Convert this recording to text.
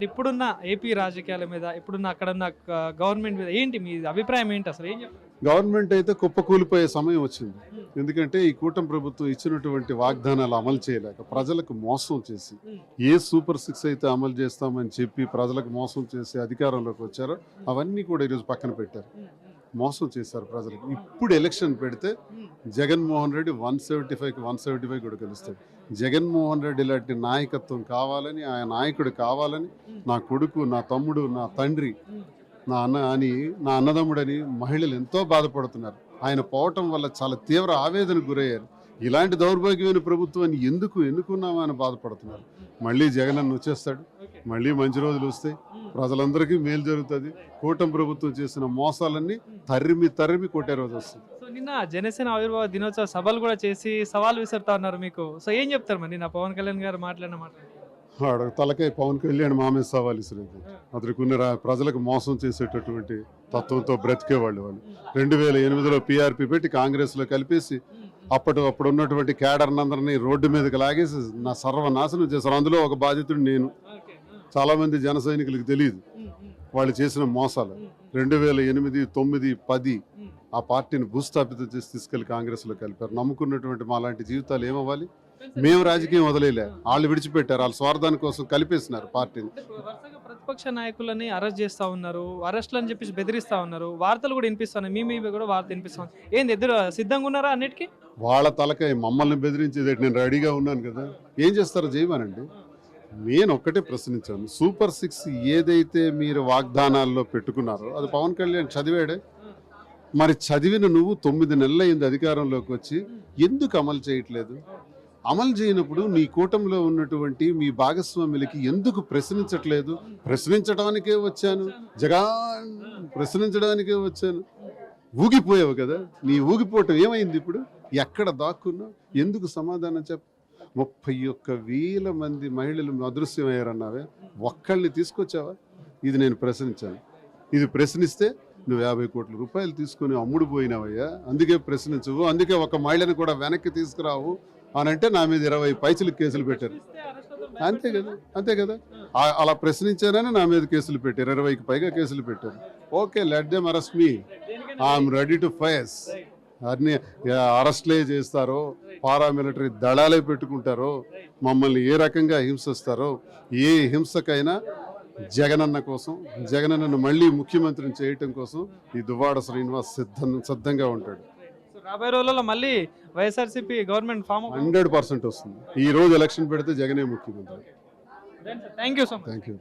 ఇప్పుడున్న ఏపీ రాజకీయాల మీద, ఇప్పుడున్న అక్కడున్న గవర్నమెంట్ మీద ఏంటి మీ అభిప్రాయం ఏంటి అసలు? ఏం చెప్తారు? గవర్నమెంట్ అయితే కుప్పకూలిపోయే సమయం వచ్చింది. ఎందుకంటే ఈ కూటమి ప్రభుత్వం ఇచ్చినటువంటి వాగ్దానాలు అమలు చేయలేక ప్రజలకు మోసం చేసి, ఏ సూపర్ 6 అయితే అమలు చేస్తామని చెప్పి ప్రజలకు మోసం చేసి అధికారంలోకి వచ్చారో అవన్నీ కూడా ఈరోజు పక్కన పెట్టారు. మోసం చేశారు ప్రజలకు. ఇప్పుడు ఎలక్షన్ పెడితే జగన్మోహన్ రెడ్డి 175కి 175 కూడా గెలుస్తాడు. జగన్మోహన్ రెడ్డి లాంటి నాయకత్వం కావాలని, ఆయన నాయకుడు కావాలని నా కొడుకు, నా తమ్ముడు, నా తండ్రి, నా అన్నదమ్ముడని మహిళలు ఎంతో బాధపడుతున్నారు. ఆయన పోవటం వల్ల చాలా తీవ్ర ఆవేదనకు గురయ్యారు. ఇలాంటి దౌర్భాగ్యమైన ప్రభుత్వాన్ని ఎందుకు ఎన్నుకున్నామా అని బాధపడుతున్నారు. మళ్ళీ జగనన్న వచ్చేస్తాడు, మళ్ళీ మంచి రోజులు వస్తాయి, ప్రజలందరికీ మేలు జరుగుతుంది. కూటమి ప్రభుత్వం చేసిన మోసాలన్నీ తరిమి కొట్టే రోజు వస్తుంది. సో నిన్న జనసేన ఆవిర్భావ దినోత్సవ సభలు కూడా చేసి సవాల్ విసురుతా ఉన్నారు మీకు. సో ఏం చెప్తారు మరి నిన్న పవన్ కళ్యాణ్ గారు మాట్లాడిన మాట? ఆడ తలకాయ పవన్ కళ్యాణ్ మామే సవాల్ ఇసిరేది. అతనికి ప్రజలకు మోసం చేసేటటువంటి తత్వంతో బ్రతికేవాళ్ళు వాళ్ళు. 2008లో PRP పెట్టి కాంగ్రెస్లో కలిపేసి అప్పుడు ఉన్నటువంటి క్యాడర్నందరినీ రోడ్డు మీదకి లాగేసి నా సర్వనాశనం చేశారు. అందులో ఒక బాధితుడు నేను. చాలా మంది జన సైనికులకు తెలియదు వాళ్ళు చేసిన మోసాలు. 2008, 9, 10 ఆ పార్టీని భూస్థాపితం చేసి తీసుకెళ్లి కాంగ్రెస్లో కలిపారు. నమ్ముకున్నటువంటి మా లాంటి జీవితాలు ఏమవ్వాలి? మేము రాజకీయం వదిలేలే, వాళ్ళు విడిచిపెట్టారు. వాళ్ళ స్వార్థాని కోసం కలిపేసినారు పార్టీని. ప్రతిపక్ష నాయకులని అరెస్ట్ చేస్తా ఉన్నారు, అరెస్ట్లు అని చెప్పేసి బెదిరిస్తా ఉన్నారు, వార్తలు కూడా వినిపిస్తున్నాయి. మీ కూడా వార్త వినిపిస్తాను. ఏంది ఎదురు సిద్ధంగా ఉన్నారా అన్నిటికీ? వాళ్ళ తలకాయ మమ్మల్ని బెదిరించేది. నేను రెడీగా ఉన్నాను కదా, ఏం చేస్తారో చేయమనండి. నేను ఒక్కటే ప్రశ్నించాను, సూపర్ 6 ఏదైతే మీరు వాగ్దానాల్లో పెట్టుకున్నారో అది పవన్ కళ్యాణ్ చదివాడే. మరి చదివిన నువ్వు 9 నెలలు అయింది అధికారంలోకి వచ్చి, ఎందుకు అమలు చేయట్లేదు? అమలు చేయనప్పుడు నీ కూటమిలో ఉన్నటువంటి మీ భాగస్వాములకి ఎందుకు ప్రశ్నించట్లేదు? ప్రశ్నించడానికే వచ్చాను, ప్రశ్నించడానికే వచ్చాను. ఊగిపోయావు కదా, నీ ఊగిపోవటం ఏమైంది? ఇప్పుడు ఎక్కడ దాక్కున్నావు? ఎందుకు సమాధానం చెప్ప? 31,000 మంది మహిళలు అదృశ్యమయ్యారన్నావే, ఒక్కళ్ళని తీసుకొచ్చావా? ఇది నేను ప్రశ్నించాను. ఇది ప్రశ్నిస్తే నువ్వు 50 కోట్ల రూపాయలు తీసుకుని అమ్ముడు పోయినావయ్యా, అందుకే ప్రశ్నించవు, అందుకే ఒక మహిళను కూడా వెనక్కి తీసుకురావు అని అంటే నా మీద 20 పైసలు కేసులు పెట్టారు. అంతే కదా అలా ప్రశ్నించారని నా మీద కేసులు పెట్టారు. 20కి పైగా కేసులు పెట్టారు. Okay, let them arrest me, I'm ready to face. అన్ని అరెస్ట్లే చేస్తారో, పారామిలిటరీ దళాలే పెట్టుకుంటారో, మమ్మల్ని ఏ రకంగా హింసిస్తారో, ఏ హింసకైనా జగనన్న కోసం, జగనన్నను మళ్ళీ ముఖ్యమంత్రిని చేయటం కోసం ఈ దువ్వాడ శ్రీనివాస్ సిద్ధంగా ఉంటాడు. రాబోయే రోజుల్లో మళ్ళీ వైఎస్ఆర్సీపీ గవర్నమెంట్ ఫామ్ 100% వస్తుంది. ఈ రోజు ఎలక్షన్ పెడితే జగనే ముఖ్యమంత్రి. Thank you so much. Thank you.